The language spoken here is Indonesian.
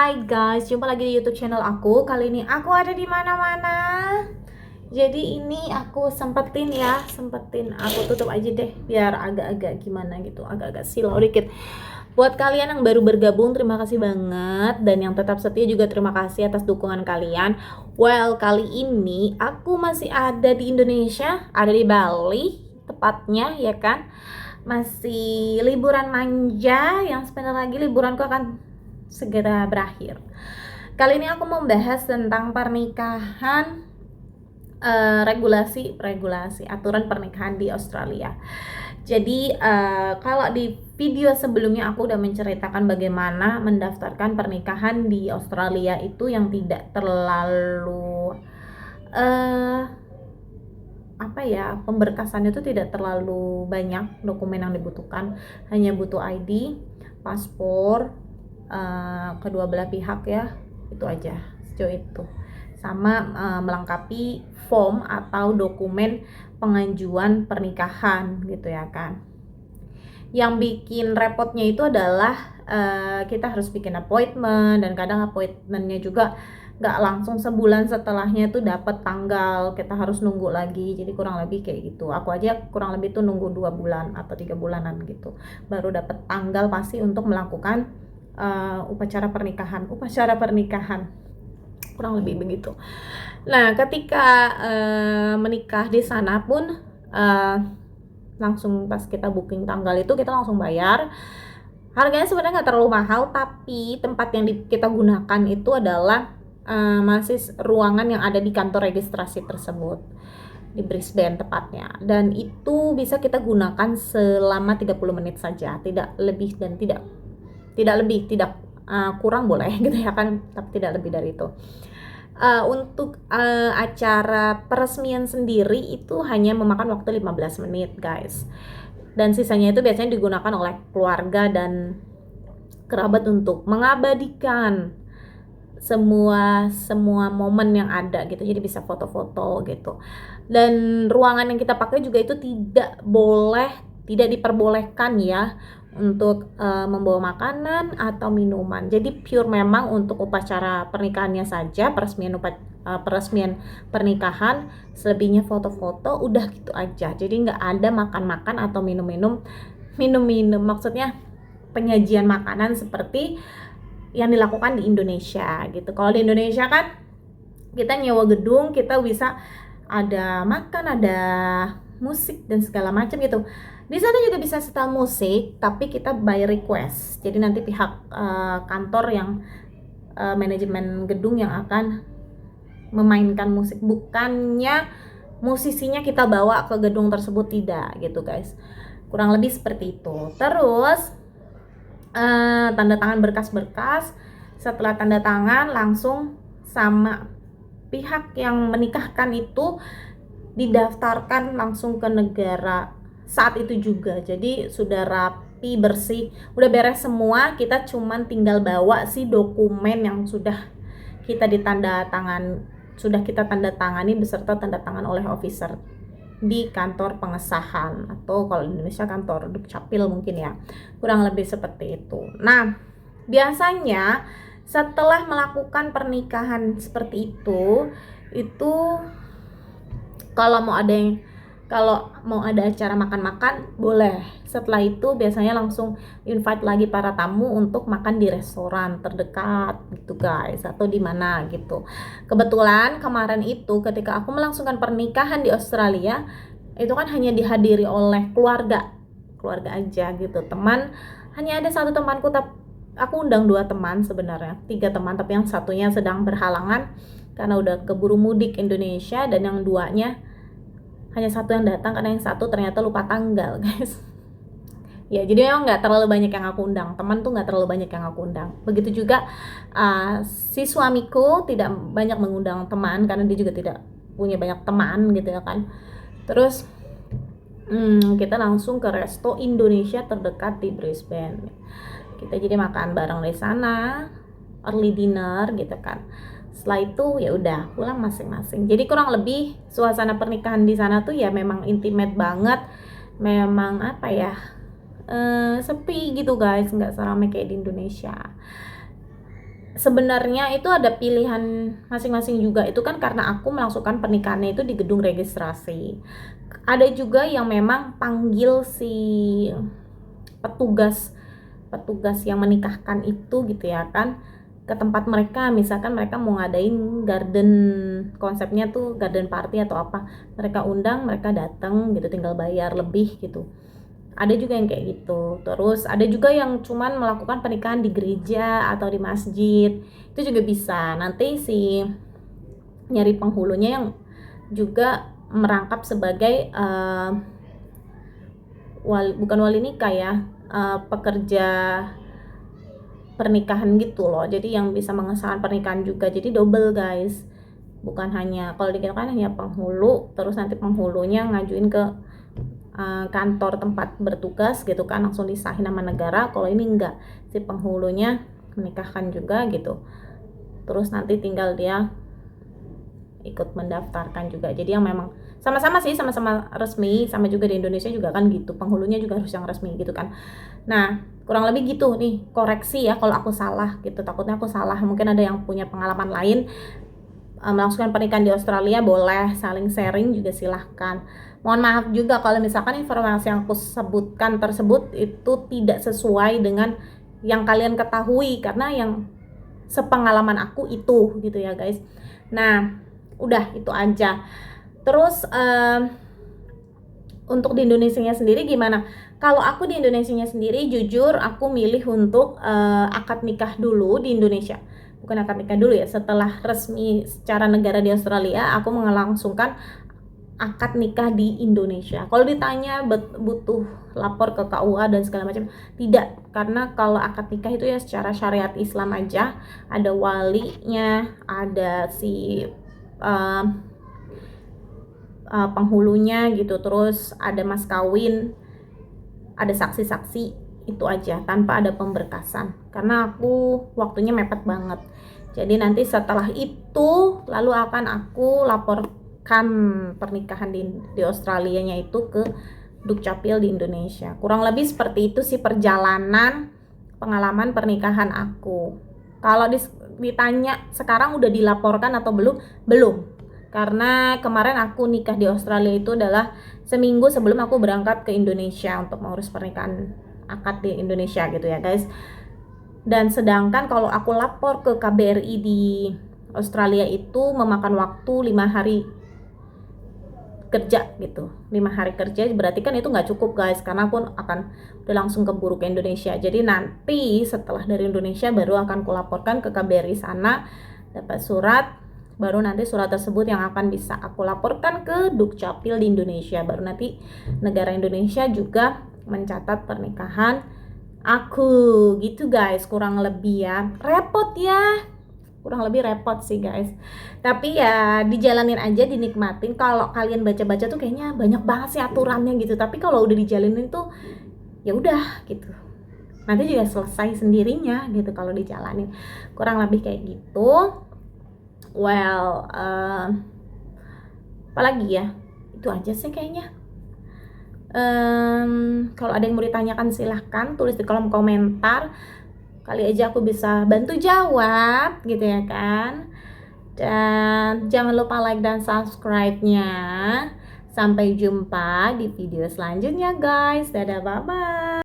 Hai guys, jumpa lagi di YouTube channel aku. Kali ini aku ada di mana-mana. Jadi ini aku sempetin aku tutup aja deh biar agak-agak gimana gitu, agak-agak silau dikit. Buat kalian yang baru bergabung, terima kasih banget, dan yang tetap setia juga terima kasih atas dukungan kalian. Well, kali ini aku masih ada di Indonesia, ada di Bali tepatnya ya kan. Masih liburan manja yang sebentar lagi liburanku akan segera berakhir. Kali ini aku mau membahas tentang pernikahan, regulasi aturan pernikahan di Australia. Jadi kalau di video sebelumnya aku udah menceritakan bagaimana mendaftarkan pernikahan di Australia itu yang tidak terlalu pemberkasannya itu tidak terlalu banyak dokumen yang dibutuhkan, hanya butuh ID, paspor, kedua belah pihak ya, itu aja sejauh itu, sama melengkapi form atau dokumen pengajuan pernikahan gitu ya kan. Yang bikin repotnya itu adalah kita harus bikin appointment, dan kadang appointmentnya juga nggak langsung sebulan setelahnya tuh dapat tanggal, kita harus nunggu lagi. Jadi kurang lebih kayak gitu, aku aja kurang lebih tuh nunggu 2 bulan atau 3 bulanan gitu baru dapat tanggal pasti untuk melakukan upacara pernikahan kurang lebih begitu. Nah, ketika menikah di sana pun langsung pas kita booking tanggal itu kita langsung bayar. Harganya sebenarnya nggak terlalu mahal, tapi tempat yang kita gunakan itu adalah masih ruangan yang ada di kantor registrasi tersebut di Brisbane tepatnya, dan itu bisa kita gunakan selama 30 menit saja, tidak lebih dan tidak kurang boleh gitu ya kan, tapi tidak lebih dari itu. Untuk acara peresmian sendiri itu hanya memakan waktu 15 menit guys, dan sisanya itu biasanya digunakan oleh keluarga dan kerabat untuk mengabadikan semua momen yang ada gitu. Jadi bisa foto-foto gitu, dan ruangan yang kita pakai juga itu tidak diperbolehkan ya untuk membawa makanan atau minuman. Jadi pure memang untuk upacara pernikahannya saja, peresmian pernikahan. Selebihnya foto-foto udah gitu aja. Jadi nggak ada makan-makan atau minum-minum, maksudnya penyajian makanan seperti yang dilakukan di Indonesia gitu. Kalau di Indonesia kan kita nyewa gedung, kita bisa ada makan, ada musik dan segala macam gitu. Di sana juga bisa setel musik, tapi kita by request. Jadi nanti pihak kantor yang manajemen gedung yang akan memainkan musik, bukannya musisinya kita bawa ke gedung tersebut, tidak gitu guys. Kurang lebih seperti itu. Terus tanda tangan berkas-berkas. Setelah tanda tangan langsung sama pihak yang menikahkan itu didaftarkan langsung ke negara saat itu juga. Jadi sudah rapi, bersih, udah beres semua. Kita cuman tinggal bawa si dokumen yang sudah kita tanda tangani beserta tanda tangan oleh officer di kantor pengesahan, atau kalau di Indonesia kantor Dukcapil mungkin ya, kurang lebih seperti itu. Nah, biasanya setelah melakukan pernikahan seperti itu kalau mau ada acara makan-makan boleh. Setelah itu biasanya langsung invite lagi para tamu untuk makan di restoran terdekat gitu guys, atau di mana gitu. Kebetulan kemarin itu ketika aku melangsungkan pernikahan di Australia, itu kan hanya dihadiri oleh keluarga aja gitu. Teman, hanya ada satu temanku, aku undang 2 teman, sebenarnya 3 teman, tapi yang satunya sedang berhalangan karena udah keburu mudik Indonesia, dan yang 2-nya hanya satu yang datang karena yang satu ternyata lupa tanggal guys. Ya, jadi memang nggak terlalu banyak yang aku undang, teman tuh nggak terlalu banyak yang aku undang. Begitu juga si suamiku tidak banyak mengundang teman karena dia juga tidak punya banyak teman gitu ya kan. Terus kita langsung ke resto Indonesia terdekat di Brisbane. Kita jadi makan bareng di sana, early dinner gitu kan. Setelah itu ya udah pulang masing-masing. Jadi kurang lebih suasana pernikahan di sana tuh ya memang intimate banget, memang sepi gitu guys, nggak seramai kayak di Indonesia. sebenarnya itu ada pilihan masing-masing juga. Itu kan karena aku melangsungkan pernikahannya itu di gedung registrasi. Ada juga yang memang panggil si petugas petugas yang menikahkan itu gitu ya kan, ke tempat mereka. Misalkan mereka mau ngadain garden, konsepnya tuh garden party atau apa, mereka undang, mereka datang gitu, tinggal bayar lebih gitu. Ada juga yang kayak gitu. Terus ada juga yang cuman melakukan pernikahan di gereja atau di masjid, itu juga bisa. Nanti si nyari penghulunya yang juga merangkap sebagai bukan wali nikah ya, pekerja pernikahan gitu loh. Jadi yang bisa mengesahkan pernikahan juga, jadi double guys. Bukan hanya, kalau di kita kan hanya penghulu, terus nanti penghulunya ngajuin ke kantor tempat bertugas gitu kan, langsung disahin sama negara. Kalau ini enggak, si penghulunya menikahkan juga gitu, terus nanti tinggal dia ikut mendaftarkan juga. Jadi yang memang sama-sama sih, sama-sama resmi, sama juga di Indonesia juga kan gitu, penghulunya juga harus yang resmi gitu kan. Nah kurang lebih gitu nih, koreksi ya kalau aku salah gitu, takutnya aku salah, mungkin ada yang punya pengalaman lain melangsungkan pernikahan di Australia, boleh saling sharing juga silahkan. Mohon maaf juga kalau misalkan informasi yang aku sebutkan tersebut itu tidak sesuai dengan yang kalian ketahui, karena yang sepengalaman aku itu gitu ya guys. Nah udah itu aja. Terus untuk di Indonesianya sendiri gimana? Kalau aku di Indonesianya sendiri, jujur aku milih untuk akad nikah dulu di Indonesia. Bukan akad nikah dulu ya, setelah resmi secara negara di Australia, aku melangsungkan akad nikah di Indonesia. Kalau ditanya butuh lapor ke KUA dan segala macam, tidak. Karena kalau akad nikah itu ya secara syariat Islam aja, ada walinya, ada si penghulunya gitu, terus ada mas kawin, ada saksi-saksi, itu aja, tanpa ada pemberkasan. Karena aku waktunya mepet banget. Jadi nanti setelah itu lalu akan aku laporkan pernikahan di Australianya itu ke Dukcapil di Indonesia. Kurang lebih seperti itu sih perjalanan pengalaman pernikahan aku. Kalau ditanya sekarang udah dilaporkan atau belum? Belum. Karena kemarin aku nikah di Australia itu adalah seminggu sebelum aku berangkat ke Indonesia untuk mengurus pernikahan akad di Indonesia gitu ya guys. Dan sedangkan kalau aku lapor ke KBRI di Australia itu memakan waktu 5 hari kerja gitu. 5 hari kerja berarti kan itu nggak cukup guys, karena aku akan udah langsung keburu ke Indonesia. Jadi nanti setelah dari Indonesia baru akan kulaporkan ke KBRI sana, dapat surat, baru nanti surat tersebut yang akan bisa aku laporkan ke Dukcapil di Indonesia. Baru nanti negara Indonesia juga mencatat pernikahan aku gitu guys, kurang lebih ya. Repot ya, kurang lebih repot sih guys, tapi ya dijalanin aja, dinikmatin. Kalau kalian baca-baca tuh kayaknya banyak banget sih aturannya gitu, tapi kalau udah dijalanin tuh ya udah gitu, nanti juga selesai sendirinya gitu kalau dijalanin. Kurang lebih kayak gitu. Well, apalagi ya, itu aja sih kayaknya. Kalau ada yang mau ditanyakan silahkan tulis di kolom komentar, kali aja aku bisa bantu jawab gitu ya kan. Dan jangan lupa like dan subscribe-nya. Sampai jumpa di video selanjutnya guys. Dadah, bye bye.